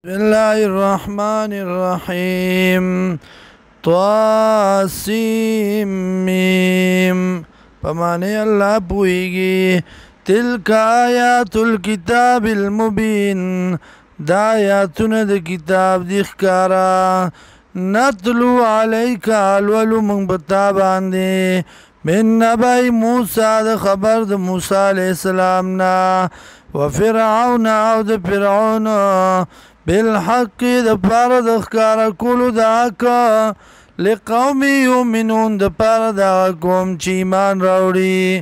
بسم الله الرحمن الرحيم طاسيم ميم پمانے اللہ پوئیگی تلک آیات الكتاب المبین دا آیاتون دا کتاب دخکارا نتلو علیکا الولو من بتاباندے من نبی موسیٰ دا خبر دا موسیٰ علیہ السلام نا وفرعون او دا فرعون بالحق دا پارا دا خکارا کولو دا آکا لقوم یومنون دا پارا دا قوم چی ایمان راوڑی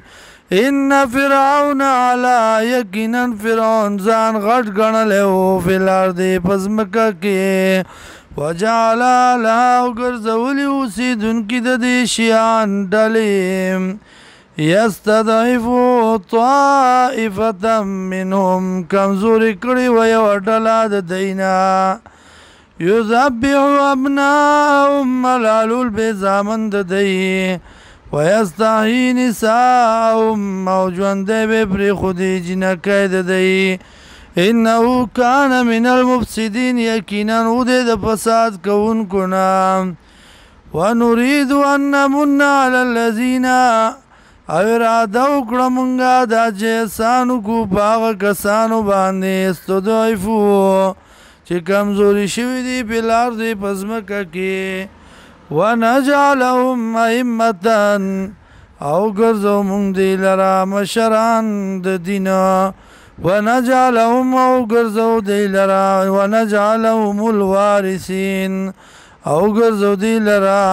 ان فرعون علا یقینا فرعون زان غٹ گنلے ہو فی الارد پزمکا کے وجعلا لاو گرزولی اسیدن کی دا دیشیان ڈلیم یستضعفو طائفة منهم کمزوری کڑی ویو ڈلا دا دینا یذبحو ابناهم ملالول بیزامن دا دی ویستحیی نساهم موجوان دے بے پری خودی جنکی دا دی انہو کان من المفسدین یقینا او دے دا فساد کون کنا ونريد ان نمن علی الذین او اراده وکړه مونږه دا چې احسانو کو په هغه کسانو باندې استضعفو چې کمزوري شوي دي په الارض په ځمکه کې ونجعلهم ائمة او ګرځو مونږ دوی لره مشران د دین ونجعلهم او ګرځو دوی لره ونجعلهم الوارثین او ګرځو دوی لره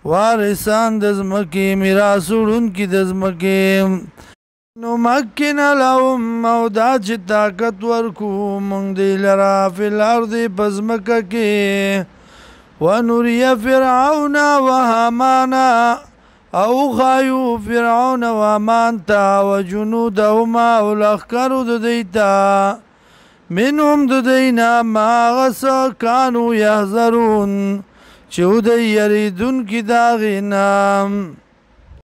وارثان د ځمکې میراث وړونکي د ځمکې نمکن لهم او دا چې طاقت ورکو موږ دوی لره فی الارض په ځمکه کې ونري فرعون وهامان او ښایو فرعون و هامان ته وجنودهما او لښکرو د دوی ته منهم د دوی نه ما هغه څه کانو یحذرون چود یریدون کی داغی نام